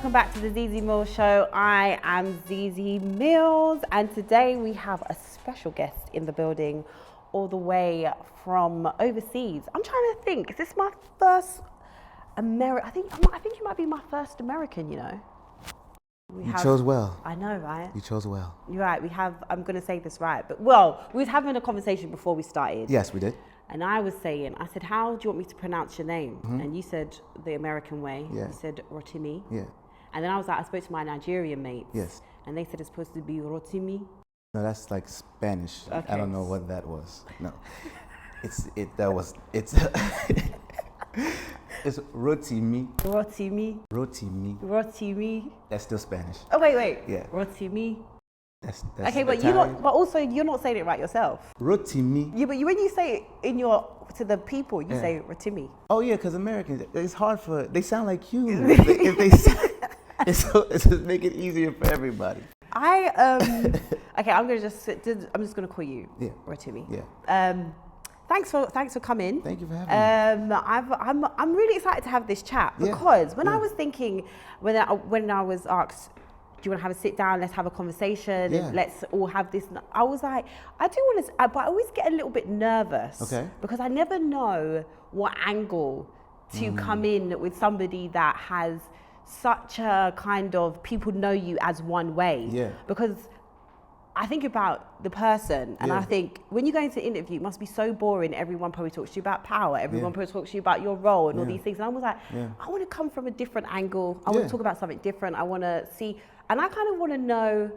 welcome back to the Zeze Millz Show. I am Zeze Millz, and today we have a special guest in the building, all the way from overseas. I'm trying to think, is this my first American? I think it might be my first American, you know. You chose well. I know, right? You chose well. You're right, I'm going to say this right, but well, we was having a conversation before we started. Yes, we did. And I said, how do you want me to pronounce your name? Mm-hmm. And you said the American way. Yeah. You said Rotimi. Yeah. And then I was like, I spoke to my Nigerian mates. Yes. And they said it's supposed to be Rotimi. No, that's like Spanish. Okay. I don't know what that was. No. It's it's Rotimi. Rotimi. Rotimi. Rotimi. That's still Spanish. Oh wait. Yeah. Rotimi. That's okay, but Italian. you're not saying it right yourself. Rotimi. Yeah, but when you say it to the people, you say Rotimi. Oh yeah, because Americans, it's hard they sound like you. if they it's just make it easier for everybody. Okay, I'm just gonna call you Rotimi. Yeah. Thanks for coming. Thank you for having me. I'm really excited to have this chat because when I was thinking, when I was asked, do you want to have a sit down? Let's have a conversation. And let's all have this. I was like, I do want to, but I always get a little bit nervous. Okay. Because I never know what angle to come in with somebody that has such a kind of, people know you as one way. Yeah. Because I think about the person, and I think when you go into an interview, it must be so boring. Everyone probably talks to you about power. Everyone probably talks to you about your role and all these things. And I was like, I want to come from a different angle. I want to talk about something different. I want to see, and I kind of want to know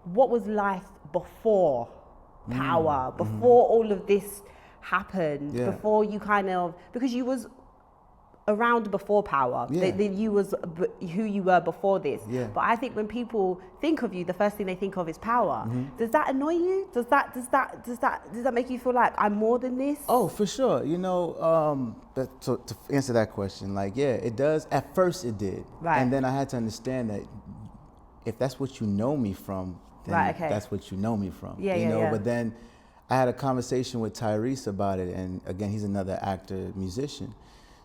what was life before power, before all of this happened, before you kind of, because you was around before power, you was who you were before this. But I think when people think of you, the first thing they think of is power. Does that annoy you? Does that make you feel like I'm more than this? Oh, for sure. You know, to answer that question, like, yeah, it does. At first it did. Right. And then I had to understand that if that's what you know me from, then that's what you know me from. You know, but then I had a conversation with Tyrese about it, and again, he's another actor, musician.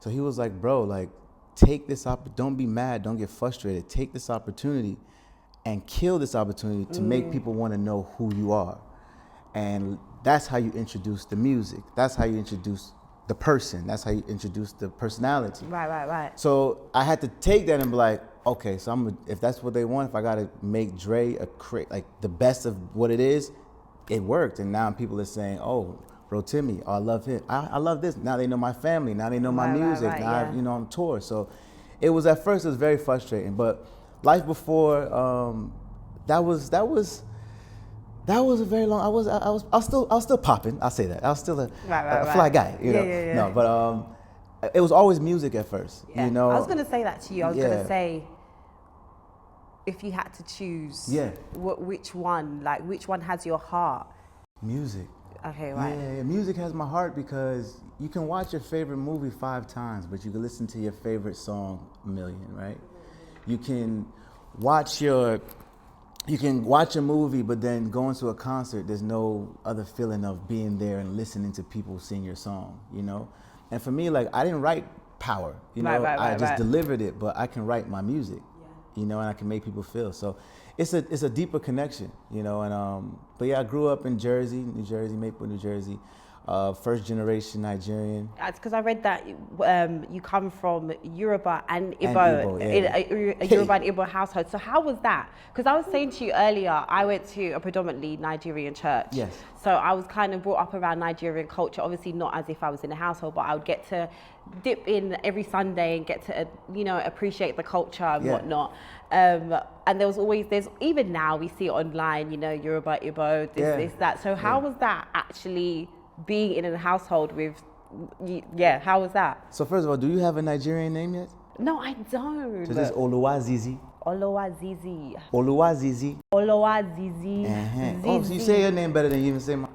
So he was like, bro, like, take this don't be mad, don't get frustrated. Take this opportunity and kill this opportunity to make people want to know who you are. And that's how you introduce the music. That's how you introduce the person. That's how you introduce the personality. Right. So I had to take that and be like, okay, so if that's what they want, if I got to make Dre like the best of what it is, it worked. And now people are saying, oh, Rotimi, I love him. I love this. Now they know my family. Now they know my music. Now I'm on tour. So it was, at first it was very frustrating. But life before, that was a very long. I was still popping. I'll say that. I was still a fly guy. You know. Yeah. No, but it was always music at first. Yeah. You know. I was gonna say that to you. I was gonna say, if you had to choose, which one has your heart? Music. Okay, right. Yeah, music has my heart because you can watch your favorite movie 5 times, but you can listen to your favorite song 1 million, right? You can watch a movie, but then going to a concert, there's no other feeling of being there and listening to people sing your song, you know? And for me, like, I didn't write power, you know? I just delivered it, but I can write my music, you know, and I can make people feel. So it's a deeper connection, you know, and but yeah, I grew up in New Jersey, Maple, New Jersey, first generation Nigerian. That's because I read that you come from Yoruba and Igbo, in a Yoruba and Igbo household. So how was that? Because I was saying to you earlier, I went to a predominantly Nigerian church. Yes. So I was kind of brought up around Nigerian culture, obviously not as if I was in a household, but I would get to dip in every Sunday and get to, you know, appreciate the culture and whatnot. And even now we see it online, you know, Yoruba, Igbo, this, that. So how was that actually being in a household with, how was that? So first of all, do you have a Nigerian name yet? No, I don't. So this is Oluwazizi. Oluwazizi. Oluwazizi. Oluwazizi. Oh, so you say your name better than you even say mine.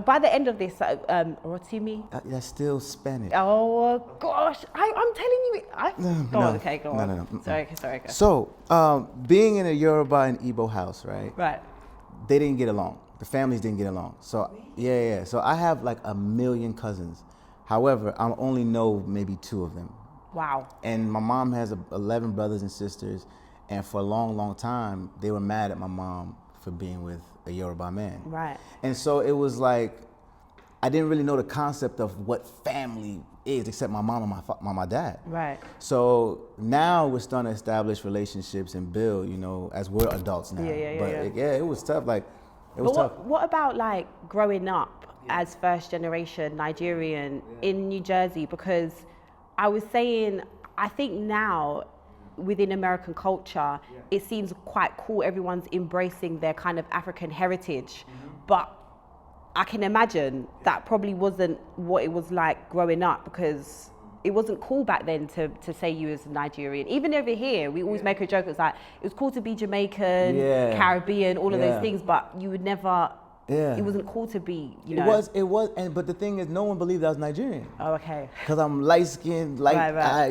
By the end of this, Rotimi. That's still Spanish. Oh gosh, I'm telling you. Go on. No. Sorry. Go. So, being in a Yoruba and Igbo house, right? Right. They didn't get along. The families didn't get along. So So I have like 1 million cousins. However, I only know maybe 2 of them. Wow. And my mom has 11 brothers and sisters, and for a long, long time, they were mad at my mom for being with a Yoruba man. Right. And so it was like, I didn't really know the concept of what family is, except my mom and my dad. Right. So now we're starting to establish relationships and build, you know, as we're adults now. But it was tough. Like, it was tough. What about like growing up as first generation Nigerian in New Jersey? Because I was saying, I think now within American culture, it seems quite cool. Everyone's embracing their kind of African heritage, but I can imagine that probably wasn't what it was like growing up, because it wasn't cool back then to say you was Nigerian. Even over here, we always make a joke. It's like, it was cool to be Jamaican, Caribbean, all of those things, but you would never, it wasn't cool to be, you know. It was, but the thing is, no one believed I was Nigerian. Oh, okay. Because I'm light-skinned,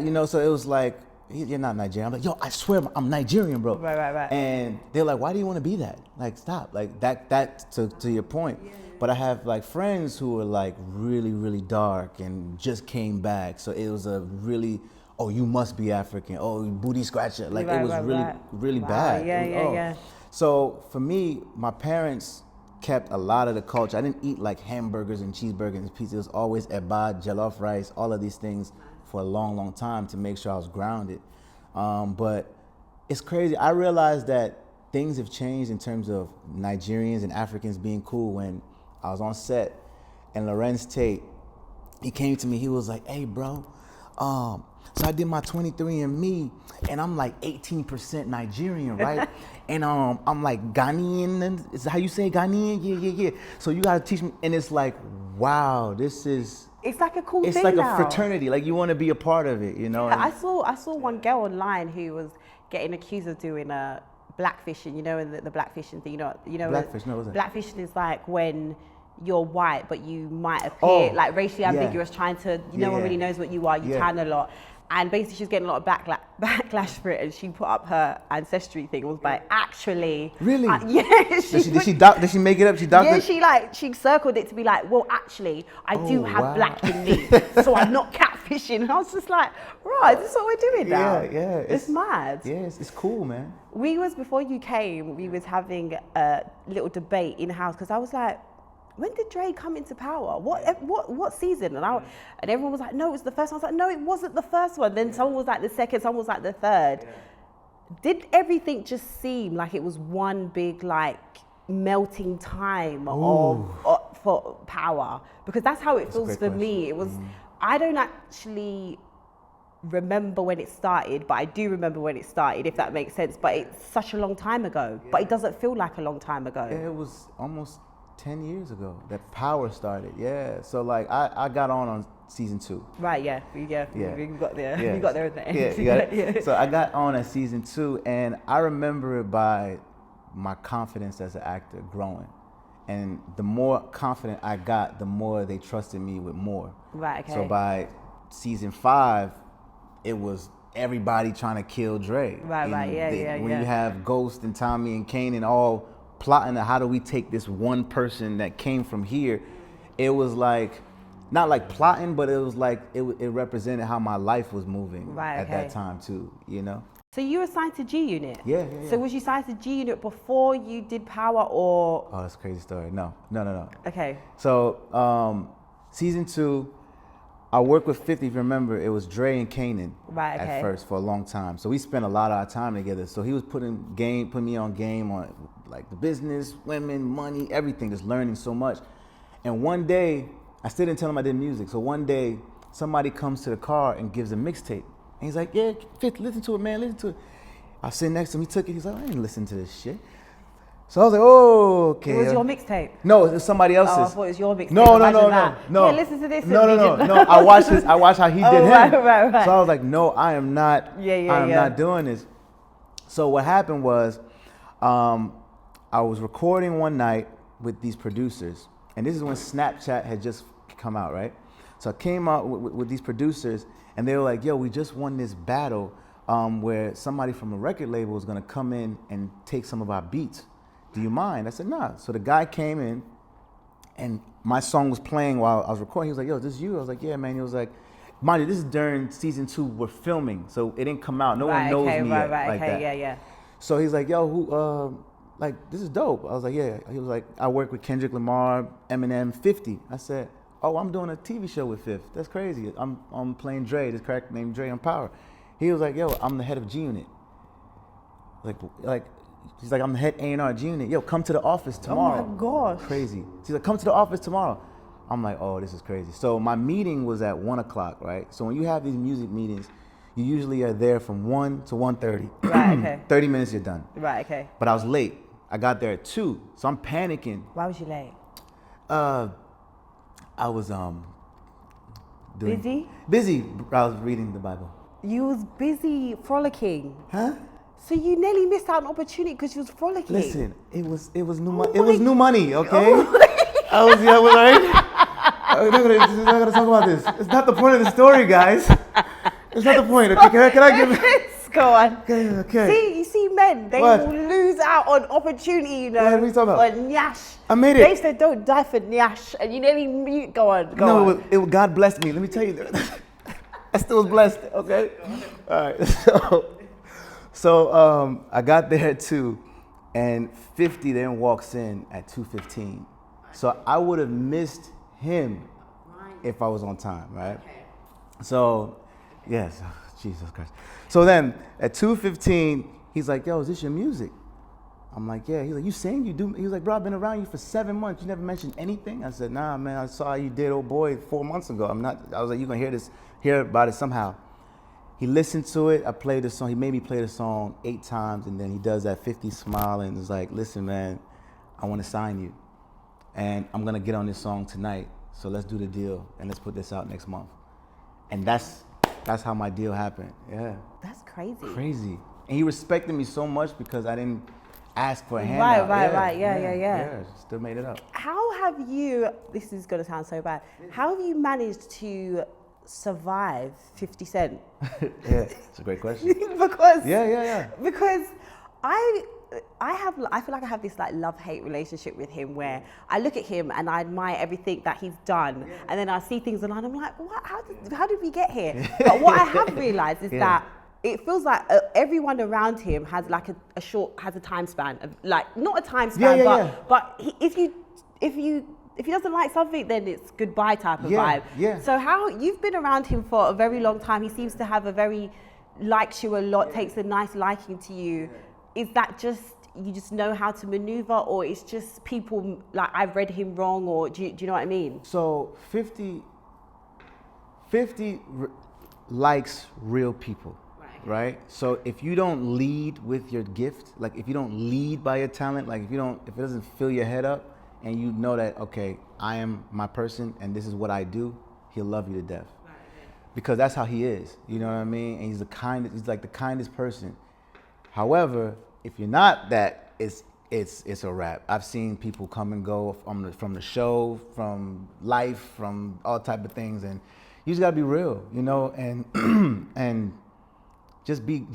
you know, so it was like, you're not Nigerian. I'm like, yo, I swear I'm Nigerian, bro. Right. And they're like, why do you want to be that? Like, stop. Like, that to your point. But I have like friends who are like really, really dark and just came back. So it was a really, oh, you must be African. Oh, booty scratcher. Like, it was really bad. Yeah. So for me, my parents kept a lot of the culture. I didn't eat like hamburgers and cheeseburgers and pizzas. It was always eba, jollof rice, all of these things for a long, long time to make sure I was grounded. But it's crazy. I realized that things have changed in terms of Nigerians and Africans being cool when I was on set and Lorenz Tate, he came to me, he was like, hey bro, so I did my 23andMe and I'm like 18% Nigerian, right? And I'm like Ghanaian, is that how you say Ghanaian? Yeah. So you gotta teach me, and it's like, wow, this is, it's like a cool thing. It's like now. A fraternity, like you wanna be a part of it, you know? Yeah, I saw one girl online who was getting accused of doing blackfishing, you know, and the blackfishing thing, you know. Blackfish, no, what's that? Blackfishing is like when you're white, but you might appear like racially ambiguous, trying to, no one really knows what you are, you tan a lot. And basically she's getting a lot of backlash for it, and she put up her ancestry thing. It was like, actually. Really? Yeah. Did she make it up? She doctored? Yeah, she circled it to be like, well, actually, I do have black in me, so I'm not catfishing. And I was just like, right, this is what we're doing now. Yeah. It's mad. Yes, it's cool, man. Before you came, we was having a little debate in-house, because I was like, when did Dre come into power? What season? And everyone was like, no, it was the first one. I was like, no, it wasn't the first one. Then someone was like the second, someone was like the third. Yeah. Did everything just seem like it was one big like melting time for power? Because that's how it feels for me. It was, I don't actually remember when it started, but I do remember when it started, if that makes sense. But it's such a long time ago, but it doesn't feel like a long time ago. It was almost 10 years ago that power started. So like I got on season 2. Right. Yeah. We got there. Yeah. We got there at the end. Yeah, you got it? So I got on at season 2, and I remember it by my confidence as an actor growing, and the more confident I got, the more they trusted me with more. Right. Okay. So by season 5, it was everybody trying to kill Dre. Right. When you have Ghost and Tommy and Kane and all plotting how do we take this one person that came from here, it was like, not like plotting, but it was like it represented how my life was moving at that time too, you know. So you were signed to G Unit? Yeah. So was you signed to G Unit before you did Power, or? Oh, that's a crazy story. No. Okay. So season 2, I worked with 50, if you remember, it was Dre and Kanan at first for a long time. So we spent a lot of our time together. So he was putting me on game on like the business, women, money, everything, just learning so much. And one day, I still didn't tell him I did music. So one day, somebody comes to the car and gives a mixtape. And he's like, yeah, Fifth, listen to it, man, listen to it. I sit next to him, he took it, he's like, I ain't listening to this shit. So I was like, oh, okay. It was your mixtape? No, it was somebody else's. Oh, I thought it was your mixtape. No. Yeah, listen to this. No. I watched how he did him. Right. So I was like, no, I am not. I am not doing this. So what happened was, I was recording one night with these producers, and this is when Snapchat had just come out, right? So I came out with these producers, and they were like, yo, we just won this battle where somebody from a record label was gonna come in and take some of our beats. Do you mind? I said, nah. So the guy came in, and my song was playing while I was recording. He was like, yo, is this you? I was like, yeah, man. He was like, mind you, this is during season 2. We're filming, so it didn't come out. No one knows me yet like that. Yeah. So he's like, yo, who? Like, this is dope. I was like, yeah. He was like, I work with Kendrick Lamar, Eminem, 50. I said, oh, I'm doing a TV show with 50. That's crazy. I'm playing Dre, this character named Dre on Power. He was like, yo, I'm the head of G Unit. Like, he's like, I'm the head A&R G Unit. Yo, come to the office tomorrow. Oh my gosh. Crazy. He's like, come to the office tomorrow. I'm like, oh, this is crazy. So my meeting was at 1 o'clock, right? So when you have these music meetings, you usually are there from 1 to 1:30. Right, okay. 30 minutes, you're done. Right, okay. But I was late. I got there at 2, so I'm panicking. Why was you late? I was busy? Busy. I was reading the Bible. You was busy frolicking. Huh? So you nearly missed out an opportunity because you was frolicking. Listen, it was new money. It was new money, okay? I was like, we're not gonna talk about this. It's not the point of the story, guys. It's not the point. Okay, can I give it? Go on. Okay. See, you see men, they will lose out on opportunity, you know. What are you talking about? For nyash. I made it. They said don't die for nyash, and you nearly go on. No, God blessed me. Let me tell you that. I still was blessed, okay? All right, so I got there at 2, and 50 then walks in at 2:15. So I would have missed him if I was on time, right? Okay. So, yes, Jesus Christ. So then at 2:15, he's like, yo, is this your music? I'm like, yeah. He's like, you sing? You do? He was like, bro, I've been around you for 7 months. You never mentioned anything? I said, nah, man, I saw you did Old Boy 4 months ago. I was like, you're going to hear about it somehow. He listened to it. I played the song. He made me play the song 8 times, and then he does that 50 smile and is like, listen, man, I want to sign you. And I'm going to get on this song tonight. So let's do the deal, and let's put this out next month. And that's how my deal happened. Yeah. That's crazy. Crazy. And he respected me so much because I didn't ask for a handout. Right. Yeah. Still made it up. How have you, this is going to sound so bad, how have you managed to survive 50 Cent? Yeah, it's a great question. Because Yeah. Because I feel like I have this like love-hate relationship with him where I look at him and I admire everything that he's done, and then I see things online, I'm like, what? How did we get here? But what I have realized is that it feels like everyone around him has like has a time span of, like, not a time span, but if he doesn't like something, then it's goodbye type of vibe. Yeah. So how you've been around him for a very long time. He seems to have likes you a lot, takes a nice liking to you. Is that just, you just know how to maneuver, or it's just people, like, I've read him wrong, or do you know what I mean? So 50 likes real people, right? So if you don't lead with your gift, like if you don't lead by your talent, like if it doesn't fill your head up, and you know that, okay, I am my person and this is what I do, he'll love you to death. Because that's how he is, you know what I mean? And he's like the kindest person. However, if you're not that, it's a wrap. I've seen people come and go from the show, from life, from all type of things, and you just gotta be real, you know, and and just be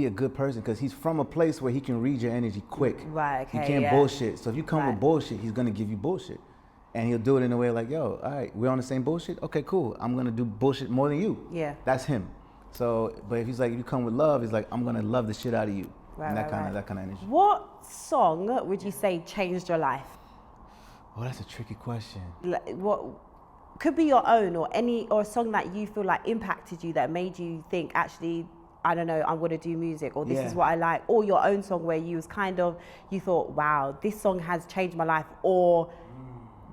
a good person, because he's from a place where he can read your energy quick. Right. Okay. He can't bullshit. So if you come with bullshit, he's gonna give you bullshit, and he'll do it in a way like, yo, all right, we're on the same bullshit. Okay, cool. I'm gonna do bullshit more than you. Yeah. That's him. So, but if you come with love, he's like, I'm gonna love the shit out of you. And that kind of energy. What song would you say changed your life? Oh, that's a tricky question. What could be your own, or a song that you feel like impacted you, that made you think, actually, I don't know, I'm gonna do music, or this is what I like, or your own song where you thought, wow, this song has changed my life, or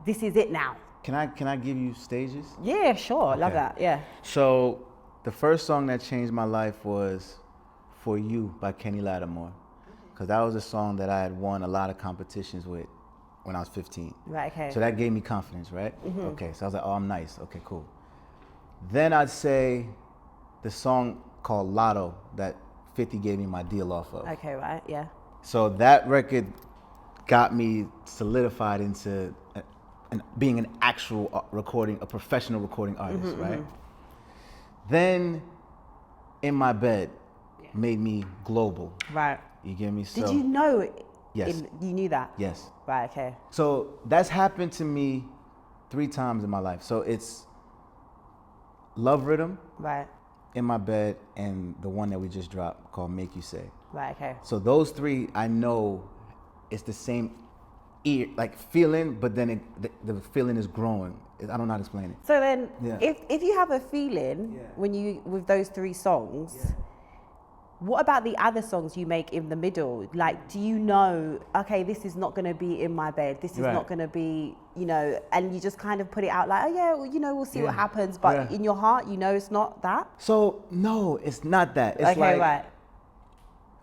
this is it now. Can I give you stages? Yeah, sure. Okay. Love that. Yeah. So the first song that changed my life was For You by Kenny Lattimore, because that was a song that I had won a lot of competitions with when I was 15. Right, okay. So that gave me confidence, right? Mm-hmm. Okay, so I was like, oh, I'm nice. Okay, cool. Then I'd say the song called Lotto that 50 gave me my deal off of. Okay, right, yeah. So that record got me solidified into being an actual a professional recording artist, right? Then In My Bed made me global. Right. You get me? So, did you know? Yes. You knew that? Yes. Right, okay. So that's happened to me 3 times in my life. So Love Rhythm. Right. In My Bed, and the one that we just dropped called Make You Say. Right, okay. So those 3, I know it's the same ear, like feeling, but then the feeling is growing. I don't know how to explain it. So then, if you have a feeling when you, with those 3 songs, what about the other songs you make in the middle? Like, do you know, okay, this is not going to be In My Bed, this is not going to be, you know, and you just kind of put it out like, oh yeah, well, you know, we'll see what happens. But in your heart, you know it's not that? So, no, it's not that. It's okay, right.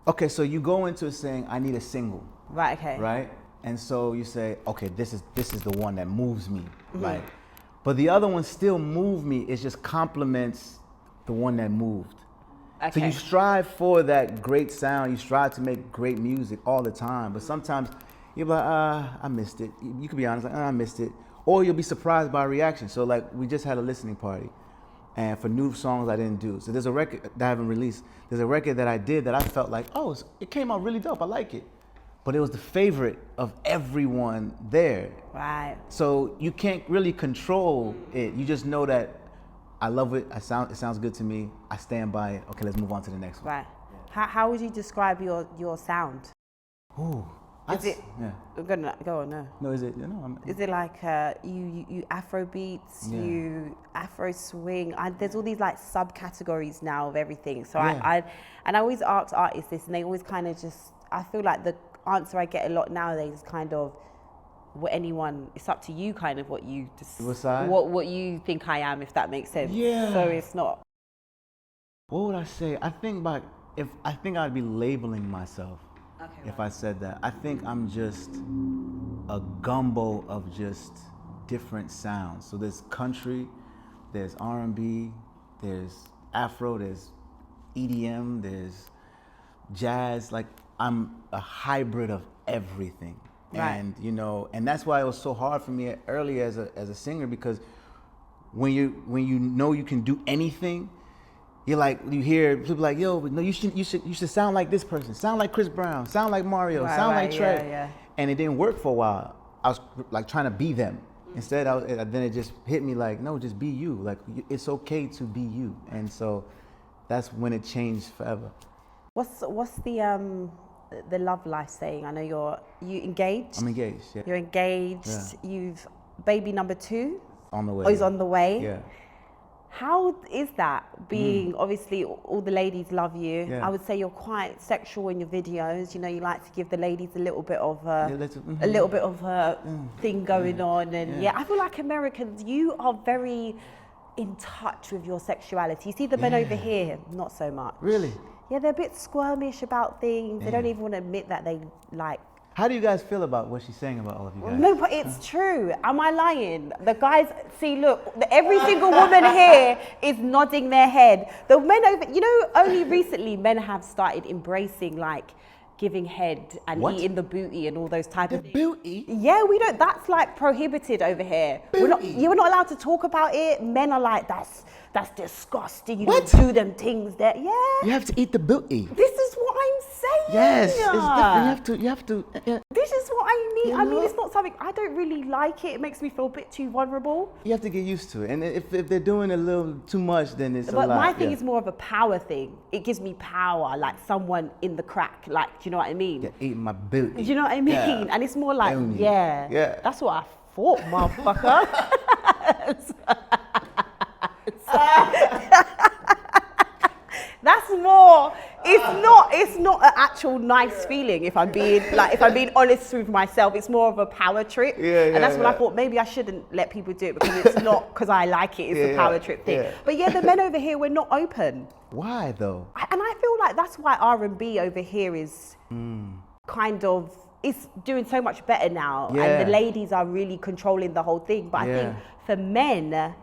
Okay, so you go into it saying, I need a single. Right, okay. Right? And so you say, okay, this is the one that moves me. Like, but the other ones still move me. It just complements the one that moved. Okay. So you strive for that great sound. You strive to make great music all the time. But sometimes you're like, I missed it. You could be honest, like, I missed it. Or you'll be surprised by a reaction. So like, we just had a listening party. And for new songs I didn't do. So there's a record that I haven't released. There's a record that I did that I felt like, oh, it came out really dope. I like it. But it was the favorite of everyone there. Right. So you can't really control it. You just know that I love it. It sounds good to me. I stand by it. Okay, let's move on to the next one. Right. How would you describe your sound? Ooh. Is it? Yeah. Go on. No. No, is it? No. Is it like you Afro beats, you Afro swing? There's all these like subcategories now of everything. So I always ask artists this, and they always kind of just. I feel like the answer I get a lot nowadays is kind of it's up to you, kind of what you what you think I am, if that makes sense. Yeah. So it's not. What would I say? I think I'd be labeling myself. Okay, if I said that. I think I'm just a gumbo of just different sounds. So there's country, there's R&B, there's Afro, there's EDM, there's jazz. Like, I'm a hybrid of everything. Right. And you know, and that's why it was so hard for me early as a singer, because when you know you can do anything, you're like, you hear people like, yo, no, you should sound like this person, sound like Chris Brown, sound like Mario, sound like Trey. Yeah. And it didn't work for a while. I was like trying to be them. Instead, then it just hit me like, no, just be you. Like, it's okay to be you. And so that's when it changed forever. What's the love life saying? I know you engaged. I'm engaged. Yeah. You're engaged. Yeah. You've baby number 2. On the way. Oh, he's on the way. Yeah. How is that being, obviously all the ladies love you. Yeah. I would say you're quite sexual in your videos. You know, you like to give the ladies a little bit of a thing going on. And I feel like Americans, you are very in touch with your sexuality. You see the men over here, not so much. Really? Yeah, they're a bit squirmish about things. They don't even want to admit that they like. How do you guys feel about what she's saying about all of you guys? No, but it's true. Am I lying? The guys, see, look, every single woman here is nodding their head. The men over, you know, only recently men have started embracing like giving head and eating the booty and all those type of things. Booty? Yeah, we don't, that's like prohibited over here. We're not allowed to talk about it. Men are like, that's disgusting. You don't do them things there. Yeah. You have to eat the booty. This is what I'm saying. Yes, it's different. You have to. This is what I mean. I mean, it's not something, I don't really like it. It makes me feel a bit too vulnerable. You have to get used to it. And if they're doing a little too much, then it's a lot. But my thing is more of a power thing. It gives me power, like someone in the crack. Like, do you know what I mean? You're eating my booty. Do you know what I mean? Yeah. And it's more like, yeah. That's what I thought, motherfucker. That's more, it's not an actual nice feeling if I'm being honest with myself. It's more of a power trip. And that's when I thought maybe I shouldn't let people do it, because it's not because I like it, it's a power trip thing. But the men over here, we're not open. Why though? And I feel like that's why R&B over here is kind of, it's doing so much better now. And the ladies are really controlling the whole thing. But I think for men,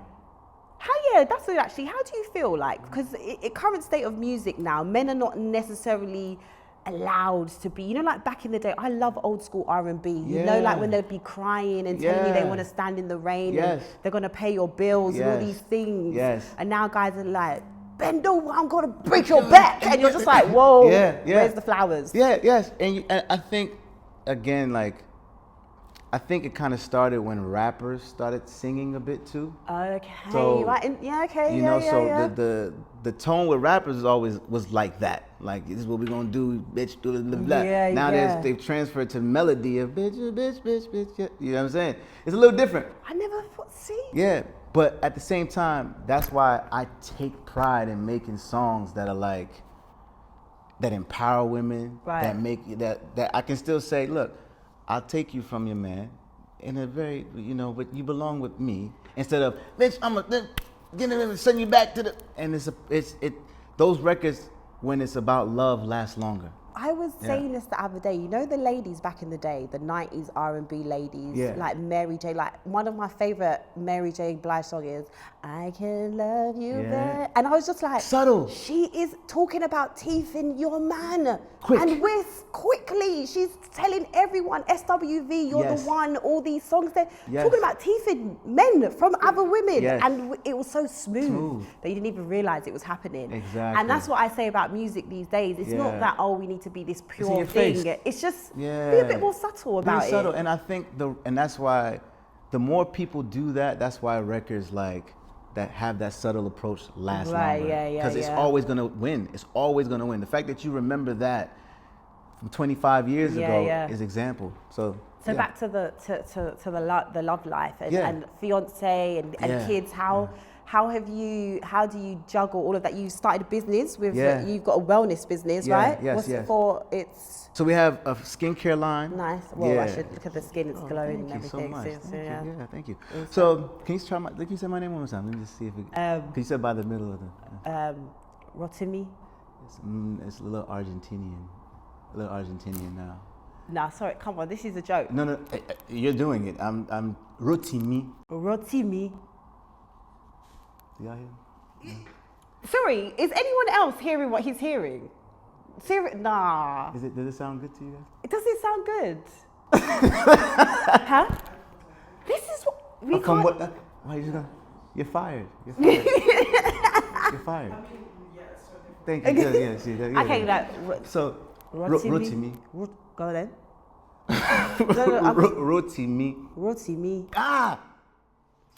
that's actually, how do you feel like? Because in current state of music now, men are not necessarily allowed to be, you know, like back in the day, I love old school R&B, you know, like when they'd be crying and telling you they want to stand in the rain and they're going to pay your bills and all these things. And now guys are like, bend over, I'm going to break your back. And you're just like, whoa, where's the flowers? And I think, again, like, I think it kind of started when rappers started singing a bit too. Okay. So, okay. You know, the tone with rappers was like that. Like, this is what we're gonna do, bitch, do blah, blah. Yeah, now they've transferred to melody of bitch. Yeah. You know what I'm saying? It's a little different. I never thought, see? Yeah, but at the same time, that's why I take pride in making songs that are like, that empower women, that make that I can still say, look, I'll take you from your man in a very, but you belong with me, instead of, bitch, I'm gonna send you back to the, and those records, when it's about love, last longer. I was saying this the other day, the ladies back in the day, the 90s R&B ladies, like Mary J, like one of my favorite Mary J. Blige songs is, I Can Love You Better. And I was just like, subtle. She is talking about teeth in your man. Quick. And quickly, she's telling everyone, SWV, you're the one, all these songs, they're talking about teeth in men from other women. And it was so smooth that you didn't even realize it was happening. Exactly. And that's what I say about music these days. It's not that, we need to be this pure thing. Face. It's just be a bit more subtle about it. Subtle. And I think and that's why the more people do that, that's why records like that have that subtle approach last longer. Because it's always gonna win. It's always gonna win. The fact that you remember that from 25 years ago is example. So back to the love life and fiance and kids. How do you juggle all of that? You started a business with, you've got a wellness business, right? Yes. So we have a skincare line. Nice. Well, I should look at the skin, it's glowing and everything. Thank you so much. Thank you. Awesome. So can you try can you say my name one more time? Let me just see if it, can you say by the middle of the, Rotimi. It's a little Argentinian now. Nah, sorry, come on, this is a joke. No, you're doing it. I'm Rotimi. Rotimi. You out here? Sorry, is anyone else hearing what he's hearing? Nah. Does it sound good to you guys? Does it sound good? Huh? This is what we can't... Why are you gonna... You're fired. You're fired. Thank you. Okay, so, Rotimi. Go then. Rotimi. Ah!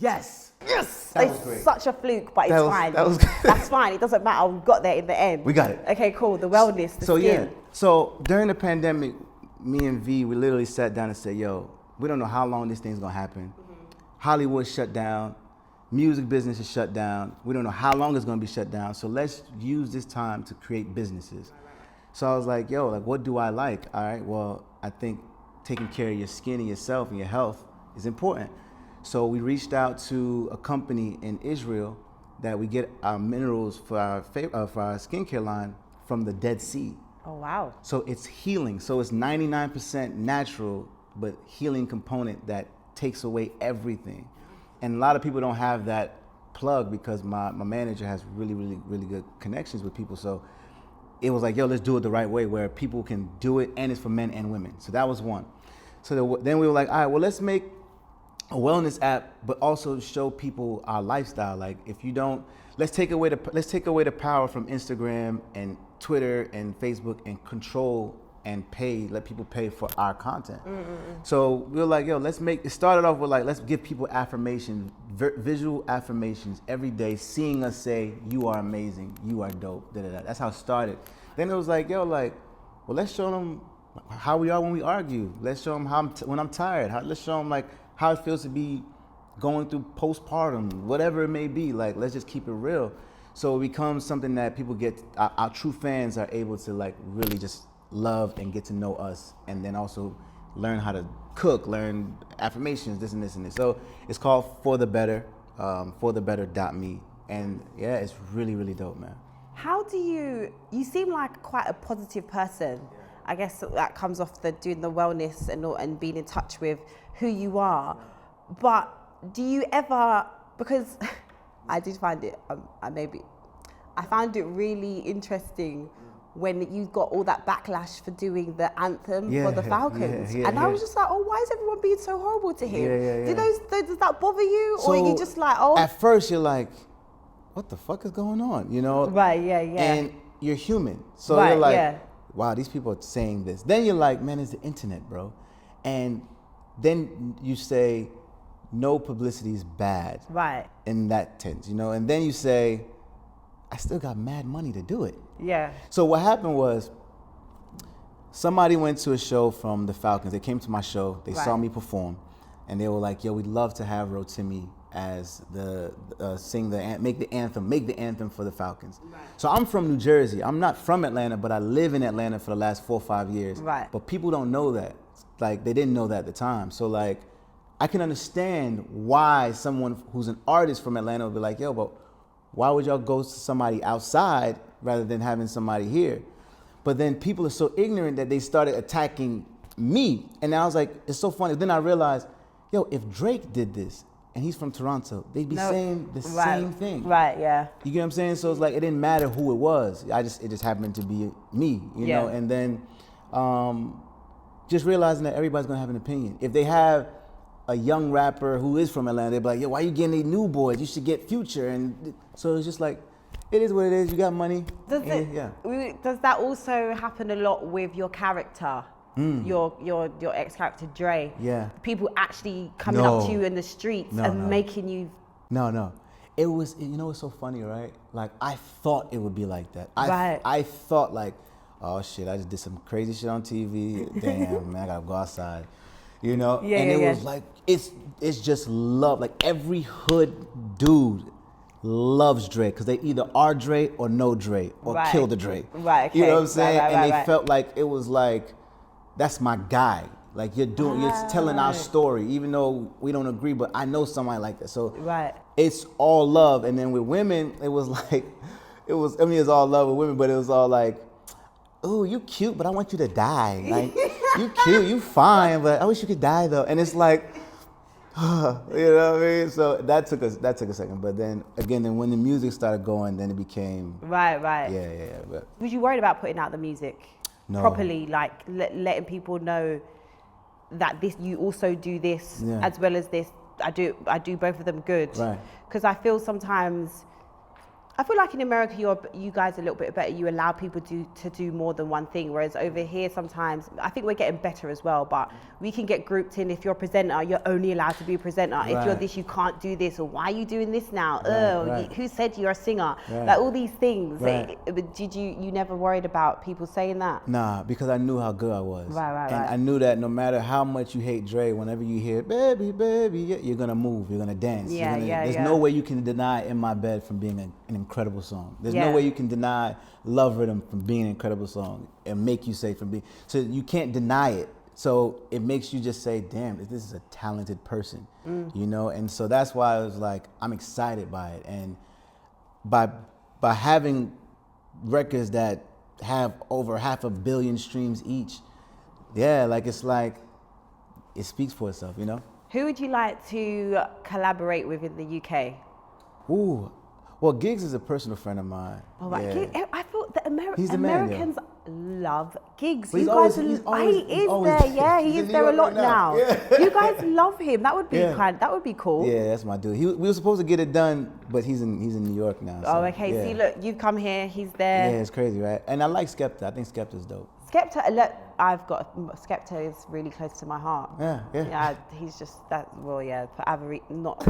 Yes! That was great. Such a fluke, but it's fine. That's fine. It doesn't matter. We got there in the end. We got it. Okay, cool. The wellness, the skin. So during the pandemic, me and V, we literally sat down and said, yo, we don't know how long this thing's gonna happen. Hollywood shut down. Music business is shut down. We don't know how long it's gonna be shut down. So let's use this time to create businesses. So I was like, yo, what do I like? All right, well, I think taking care of your skin and yourself and your health is important. So we reached out to a company in Israel that we get our minerals for our skincare line from the Dead Sea. Oh, wow. So it's healing. So it's 99% natural, but healing component that takes away everything. And a lot of people don't have that plug because my manager has really, really, really good connections with people. So it was like, yo, let's do it the right way where people can do it and it's for men and women. So that was one. So then we were like, all right, well, let's make a wellness app, but also show people our lifestyle. Like, if you don't, let's take away the power from Instagram and Twitter and Facebook and control and let people pay for our content. So we were like, yo, it started off with like, let's give people affirmations, visual affirmations every day, seeing us say, you are amazing, you are dope, da-da-da. That's how it started. Then it was like, yo, well, let's show them how we are when we argue. Let's show them when I'm tired. Let's show them how it feels to be going through postpartum, whatever it may be. Like, let's just keep it real. So it becomes something that people our true fans are able to really just love and get to know us, and then also learn how to cook, learn affirmations, this and this and this. So it's called For the Better, forthebetter.me. And yeah, it's really, really dope, man. How do you seem like quite a positive person. I guess that comes off doing the wellness and being in touch with who you are. But do you ever, because I did find it, I found it really interesting when you got all that backlash for doing the anthem for the Falcons. I was just like, oh, why is everyone being so horrible to him? Does that bother you? So, or are you just like, oh? At first you're like, what the fuck is going on? Right, yeah. And you're human. So you're like, wow, these people are saying this. Then you're like, man, it's the internet, bro. And then you say no publicity is bad. Right. In that tense, you know, and then you say, I still got mad money to do it. Yeah. So what happened was, somebody went to a show from the Falcons. They came to my show. They saw me perform, and they were like, "Yo, we'd love to have Rotimi as the make the anthem for the Falcons." Right. So I'm from New Jersey. I'm not from Atlanta, but I live in Atlanta for the last 4 or 5 years. Right. But people don't know that. Like, they didn't know that at the time. So like, I can understand why someone who's an artist from Atlanta would be like, "Yo, but why would y'all go to somebody outside rather than having somebody here?" But then people are so ignorant that they started attacking me. And I was like, it's so funny. Then I realized, yo, if Drake did this and he's from Toronto, they'd be saying the same thing. Right, yeah. You get what I'm saying? So it's like, it didn't matter who it was. It just happened to be me, you know? And then just realizing that everybody's gonna have an opinion. If they have a young rapper who is from Atlanta, they'd be like, yo, why are you getting these new boys? You should get Future. And so it's just like, it is what it is. You got money. Does that also happen a lot with your character? Your ex character Dre? Yeah. People actually coming up to you in the streets making you. No. It was, you know, it's so funny, right? Like, I thought it would be like that. I thought like, oh shit, I just did some crazy shit on TV. Damn, man, I gotta go outside. You know? Was like, it's just love. Like, every hood dude loves Dre, because they either are Dre or know Dre or kill the Dre. Right. Okay. You know what I'm saying? And they felt like it was like, that's my guy. Like, you're telling our story, even though we don't agree, but I know somebody like that. So it's all love. And then with women, it was like, it's all love with women, but it was all like, ooh, you cute, but I want you to die. Like, you cute, you fine, but I wish you could die though. And it's like, you know what I mean? So that took a second. But then again, when the music started going, then it became right. Yeah. But was you worried about putting out the music properly, like letting people know that you also do this as well as this? I do both of them good. Right. Because I feel like in America, you guys are a little bit better. You allow people to do more than one thing. Whereas over here, sometimes, I think we're getting better as well, but we can get grouped in. If you're a presenter, you're only allowed to be a presenter. Right. If you're this, you can't do this. Or why are you doing this now? Who said you're a singer? Right. Like, all these things. Right. Did you never worried about people saying that? Nah, because I knew how good I was. Right. And I knew that no matter how much you hate Dre, whenever you hear, baby, baby, you're going to move. You're going to dance. There's no way you can deny In My Bed from being an incredible song. There's no way you can deny Love Rhythm from being an incredible song and make you say from being. So you can't deny it. So it makes you just say, damn, this is a talented person, you know? And so that's why I was like, I'm excited by it. And by having records that have over 500 million streams each, it speaks for itself, you know? Who would you like to collaborate with in the UK? Ooh. Well, Giggs is a personal friend of mine. Oh, right. Yeah. I thought that Americans love Giggs. He is there. Yeah, he is there a lot now. Yeah. You guys love him. That would be that would be cool. Yeah, that's my dude. We were supposed to get it done, but he's in New York now. So, okay. Yeah. See, look, you've come here. He's there. Yeah, it's crazy, right? And I like Skepta. I think Skepta's dope. Skepta, look, Skepta is really close to my heart. Yeah, he's just that. Well, yeah, forever, not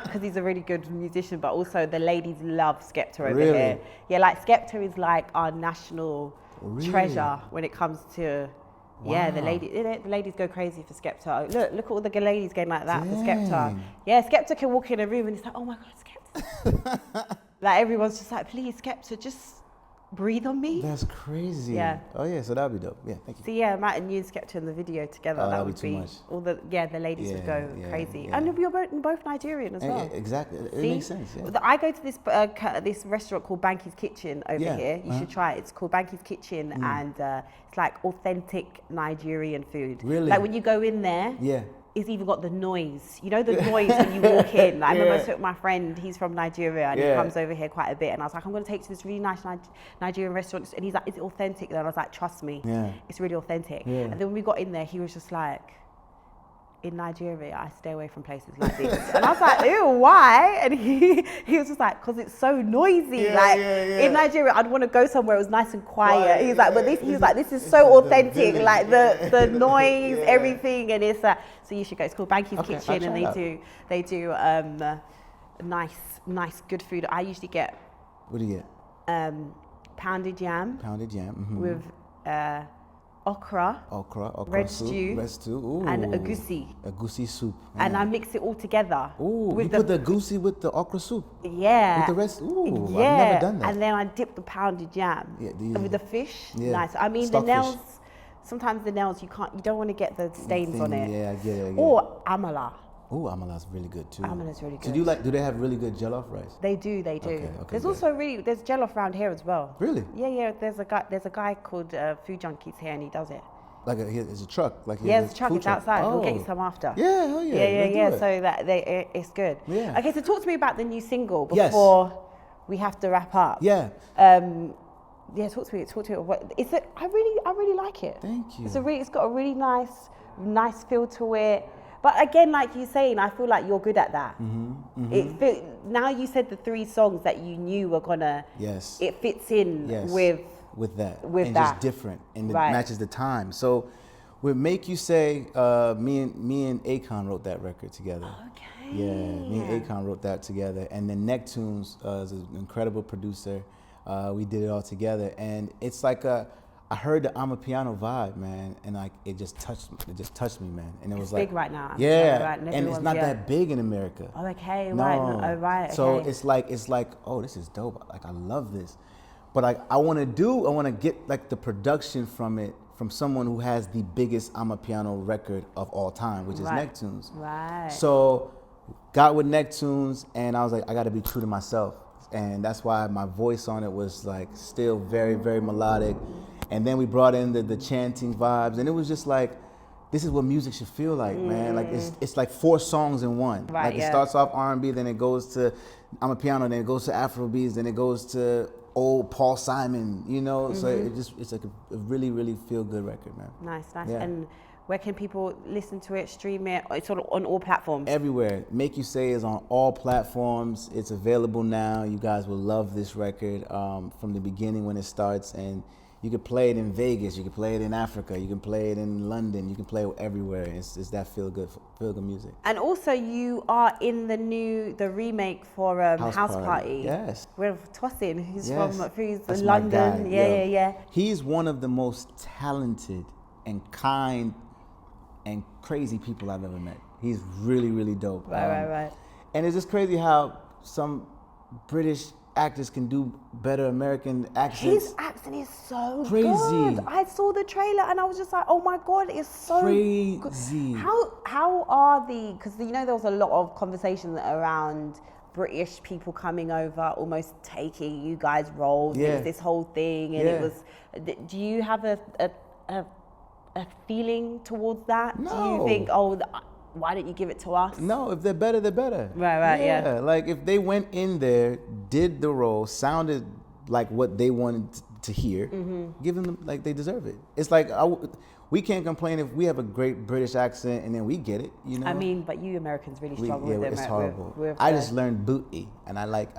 because he's a really good musician, but also the ladies love Skepta over here. Yeah, like Skepta is like our national treasure when it comes to. Wow. Yeah, the ladies go crazy for Skepta. Look at all the ladies going like that for Skepta. Yeah, Skepta can walk in a room and it's like, oh my God, Skepta. Like, everyone's just like, please, Skepta, just breathe on me. That's crazy. Yeah. Oh yeah, so that'd be dope. Yeah, thank you. So yeah, Matt and you and Skepta in the video together, that would be too much. All the ladies would go crazy. Yeah. And you're both Nigerian as well. Exactly. It makes sense. Yeah. I go to this restaurant called Banky's Kitchen over here. You should try it. It's called Banky's Kitchen, and it's like authentic Nigerian food. Really? Like, when you go in there. Yeah. It's even got the noise. You know the noise when you walk in? Like, I remember I took my friend, he's from Nigeria, and he comes over here quite a bit. And I was like, I'm going to take you to this really nice Nigerian restaurant. And he's like, is it authentic? And I was like, trust me, it's really authentic. Yeah. And then when we got in there, he was just like, in Nigeria, I stay away from places like this. And I was like, ew, why? And he was just like, because it's so noisy. In Nigeria, I'd want to go somewhere it was nice and quiet. He's like, but this is so authentic. Like the noise, everything, and it's so you should go. It's called Banky's Kitchen, and they do nice good food. I usually get. What do you get? Pounded yam. With okra, red stew, ooh, and egusi soup. Yeah. And I mix it all together. Ooh, you put the egusi with the okra soup? Yeah. With the rest? Ooh, yeah. I've never done that. And then I dip the pounded yam with the fish. Yeah. Nice. I mean, the nails, sometimes the nails, you don't want to get the stains on it. Yeah, I get it. Or amala. Oh, amala's really good too. Amala's really good. So do they have really good jollof rice? They do. Okay, there's also there's jollof around here as well. Really? Yeah. There's a guy called Food Junkies here, and he does it. Like it's a truck. It's a truck. It's outside. We'll get you some after. Yeah, hell yeah. Yeah. So that it's good. Yeah. Okay, so talk to me about the new single before we have to wrap up. Yeah. Talk to me. What is it? I really like it. Thank you. It's got a really nice feel to it. But again, like you're saying, I feel like you're good at that. Now you said the 3 songs that you knew were gonna. Yes. It fits in with that. And just different, and it matches the time. So with Make You Say, me and Akon wrote that record together. Okay. Yeah, me and Akon wrote that together, and then Necktunes is an incredible producer. We did it all together, and it's like I heard the Amapiano vibe, man, and like it just touched me, man. And it was like big right now. Yeah, and it's not that big in America. Oh, okay, no. right. Oh, right. Okay. So it's like, oh, this is dope. Like I love this, but like I want to get like the production from someone who has the biggest Amapiano record of all time, which is Necktunes. Right. So got with Necktunes, and I was like, I got to be true to myself, and that's why my voice on it was like still very, very melodic. And then we brought in the chanting vibes, and it was just like, this is what music should feel like, man. Like it's like 4 songs in one. Right, like it starts off R&B, then it goes to Amapiano, then it goes to Afrobeats, then it goes to old Paul Simon, you know. So it's like a really, really feel good record, man. Nice. Yeah. And where can people listen to it, stream it? It's sort of on all platforms. Everywhere. Make You Say is on all platforms. It's available now. You guys will love this record from the beginning when it starts, and you can play it in Vegas, you can play it in Africa, you can play it in London, you can play it everywhere. It's that feel good music. And also you are in the remake for House Party. Yes. With Tosin, who's That's London. My guy. Yeah. He's one of the most talented and kind and crazy people I've ever met. He's really, really dope. Right. And it's just crazy how some British actors can do better American accents. His accent is so crazy. Good. I saw the trailer and I was just like, oh my God, it's so crazy. Good. How are because there was a lot of conversation around British people coming over, almost taking you guys' roles. Yeah. It was this whole thing, and it was. Do you have a feeling towards that? No. Do you think, why don't you give it to us? No, if they're better, they're better. Right, yeah. Like if they went in there, did the role, sounded like what they wanted to hear, give them like they deserve it. It's like we can't complain if we have a great British accent and then we get it, you know. I mean, but you Americans really struggle with it. It's horrible. I just learned booty, and I like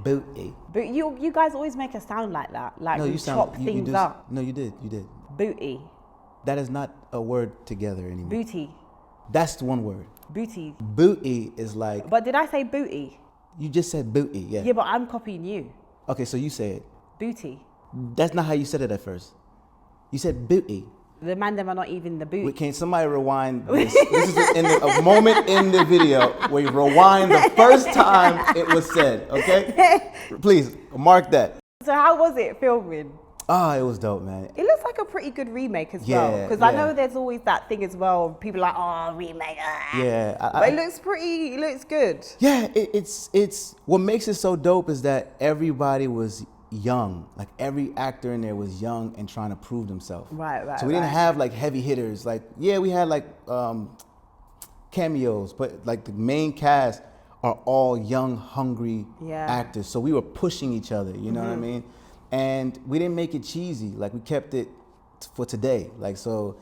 booty. But you guys always make us sound like that. Like we chop things up. No, you did. Booty. That is not a word together anymore. Booty. That's the one word. Booty. Booty is like. But did I say booty? You just said booty, yeah. Yeah, but I'm copying you. Okay, so you say it. Booty. That's not how you said it at first. You said booty. The man them are not even the booty. Wait, can somebody rewind this? This is a moment in the video where you rewind the first time it was said, okay? Please, mark that. So how was it filming? Oh, it was dope, man. It looks like a pretty good remake as well. Because I know there's always that thing as well. People are like, remake. Yeah. But it looks good. Yeah, it's what makes it so dope is that everybody was young. Like every actor in there was young and trying to prove themselves. Right. So we didn't have like heavy hitters. Like, we had like cameos, but like the main cast are all young, hungry actors. So we were pushing each other, you know what I mean? And we didn't make it cheesy. Like we kept it for today. Like, so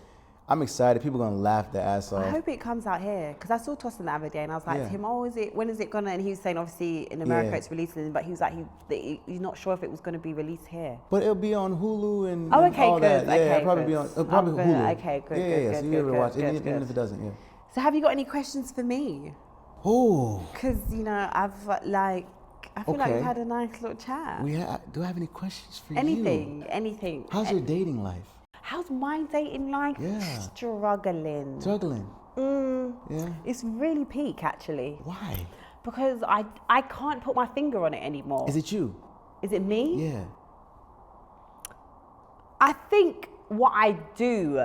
I'm excited. People are gonna laugh their ass off. I hope it comes out here, because I saw Tossin the other day and I was like to him, when is it gonna? And he was saying obviously in America it's releasing, but he was like he's not sure if it was gonna be released here. But it'll be on Hulu and all that. Yeah, it'll probably be on Hulu. Okay, good. Yeah, so you'll be able to watch it, even if it doesn't. Yeah. So have you got any questions for me? Oh. Because I feel like we've had a nice little chat. Do I have any questions for Anything. How's your dating life? How's my dating life? Yeah. Struggling. Yeah. It's really peak, actually. Why? Because I can't put my finger on it anymore. Is it you? Is it me? Yeah. I think what I do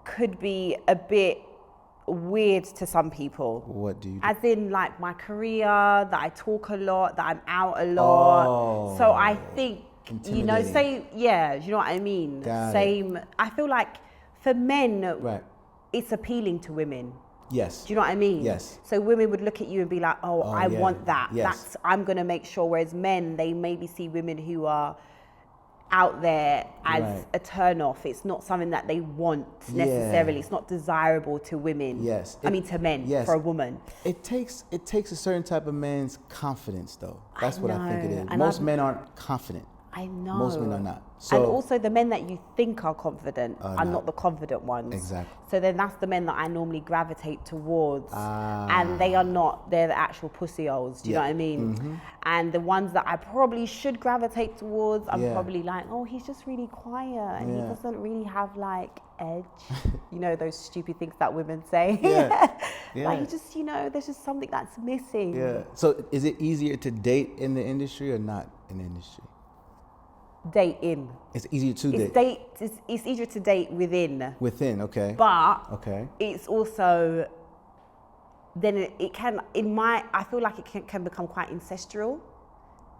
could be a bit weird to some people. What do you do? As in like my career, that I talk a lot, that I'm out a lot. Oh. So I think, do you know what I mean? Got I feel like for men, right, it's appealing to women. Yes. Do you know what I mean? Yes. So women would look at you and be like, I want that. Yes. I'm going to make sure. Whereas men, they maybe see women who are out there as a turn off. It's not something that they want necessarily. It's not desirable to women. Yes. To men, for a woman. It takes a certain type of man's confidence, though. That's what I think it is. And Most men aren't confident. I know. Most men are not. So, and also the men that you think are confident are not the confident ones. Exactly. So then that's the men that I normally gravitate towards. And they're the actual pussy holes. Do you know what I mean? Mm-hmm. And the ones that I probably should gravitate towards, I'm probably like, he's just really quiet and he doesn't really have like edge. Those stupid things that women say. Like he just, there's just something that's missing. Yeah. So is it easier to date in the industry or not in the industry? Date in. It's easier to date. It's easier to date within. Within, okay. But it's also then it can I feel like it can become quite incestual,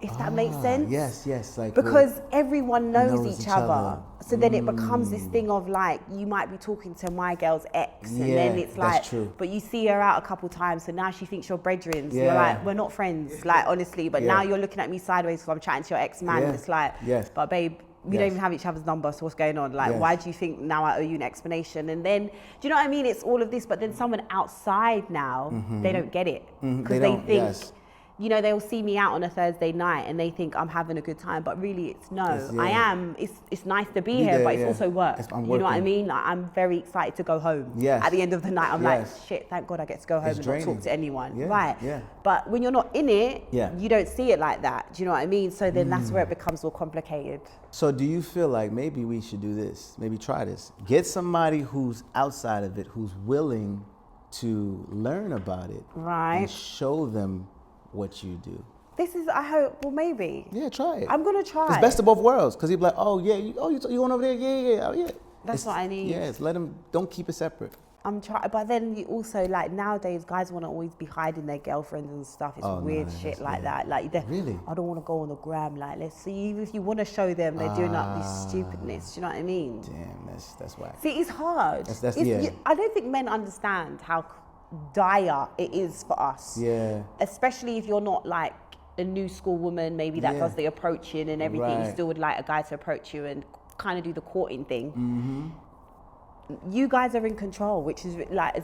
if that makes sense. Yes, like because everyone knows each other. So then it becomes this thing of like, you might be talking to my girl's ex and then it's like, but you see her out a couple times, so now she thinks you're brethren. So you're like, we're not friends, like honestly, but now you're looking at me sideways because I'm chatting to your ex-man. It's like, but babe, we don't even have each other's number, so what's going on? Like, why do you think now I owe you an explanation? And then, do you know what I mean? It's all of this, but then someone outside now, they don't get it. Because they think, they'll see me out on a Thursday night and they think I'm having a good time, but really it's I am. It's nice to be here, but it's also work. You know what I mean? Like, I'm very excited to go home. At the end of the night, I'm like, shit, thank God I get to go home and not talk to anyone. But when you're not in it, you don't see it like that. Do you know what I mean? So then that's where it becomes more complicated. So do you feel like maybe we should do this? Maybe try this. Get somebody who's outside of it, who's willing to learn about it. And show them what you do. This is, I hope, well, maybe. Yeah, try it. I'm going to try. It's best of both worlds, because he'd be like, you going over there? Yeah. That's what I need. Yes, don't keep it separate. I'm trying, but then you also, like, nowadays, guys want to always be hiding their girlfriends and stuff. It's weird shit like that. Like, really? I don't want to go on the gram. Like, let's see if you want to show them they're doing up this stupidness. Do you know what I mean? Damn, that's whack. See, it's hard. I don't think men understand how dire it is for us. Especially if you're not like a new school woman, maybe that does the approaching and everything. You still would like a guy to approach you and kind of do the courting thing. You guys are in control, which is like,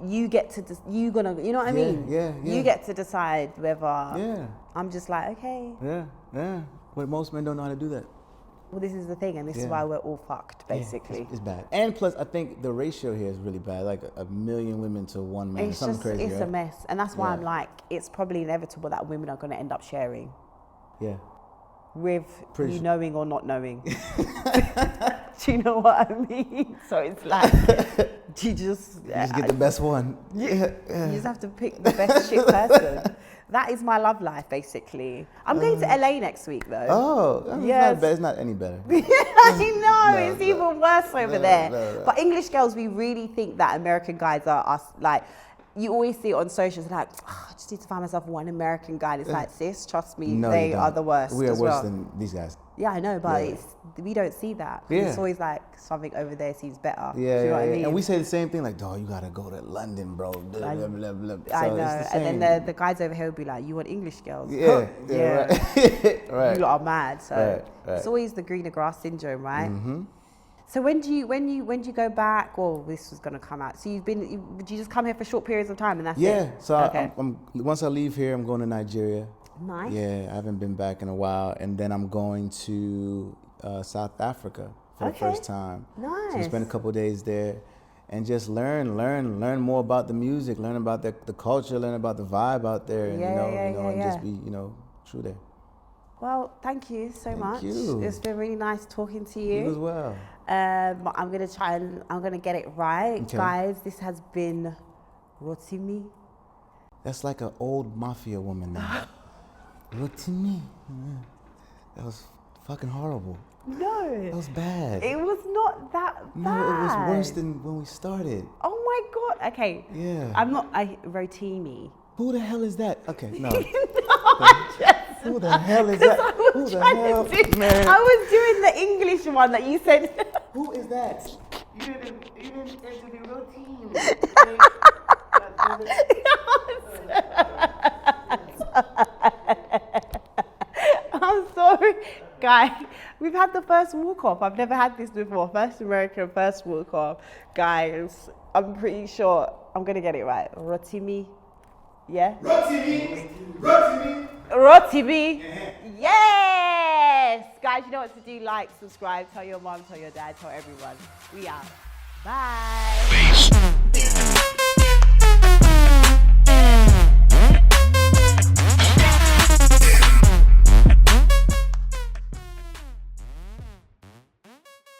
you get to, you know what I mean? You get to decide whether I'm just like, okay. But most men don't know how to do that. Well, this is the thing, and this is why we're all fucked, basically. It's bad. And plus, I think the ratio here is really bad, like 1 million women to 1 man. It's something just, crazy, it's a mess. And that's why I'm like, it's probably inevitable that women are going to end up sharing. With you knowing or not knowing. Do you know what I mean? So it's like, you just get the best one. You just have to pick the best shit person. That is my love life, basically. I'm going to LA next week, though. Oh, yes. It's not any better. I know, it's even worse over there. No. But English girls, we really think that American guys are us, like, you always see it on socials, like, I just need to find myself one American guy. And it's like, sis, trust me, they are the worst. We are worse than these guys. Yeah, I know, but we don't see that. It's always like something over there seems better. Do you know what I mean? And we say the same thing, like, dog, you gotta go to London, bro. Blah, blah, blah, blah. So I know. And then the guys over here will be like, you want English girls? Right. You lot are mad. So it's always the greener grass syndrome, right? So when do you go back? Well, this was going to come out. So did you just come here for short periods of time and that's it? Yeah. So okay. Once I leave here, I'm going to Nigeria. Nice. Yeah, I haven't been back in a while, and then I'm going to South Africa for the first time. Nice. So spend a couple of days there, and just learn more about the music, learn about the culture, learn about the vibe out there, and just be true there. Well, thank you so much. You. It's been really nice talking to you. You as well. I'm gonna get it right, okay. Guys. This has been Rotimi. That's like an old mafia woman name. Rotimi. That was fucking horrible. No. That was bad. It was not that bad. No, it was worse than when we started. Oh my God. Okay. Yeah. I'm not Rotimi. Who the hell is that? Okay, no. Who the hell is that? Who the hell? Man. I was doing the English one that you said. Who is that? You didn't enter the routine. I'm sorry. Guy, we've had the first walk-off. I've never had this before. First American, first walk-off. Guys, I'm pretty sure I'm going to get it right. Rotimi. Yeah? Rotimi. Rotimi. Yes! Guys, you know what to do. Like, subscribe, tell your mom, tell your dad, tell everyone. We out. Bye.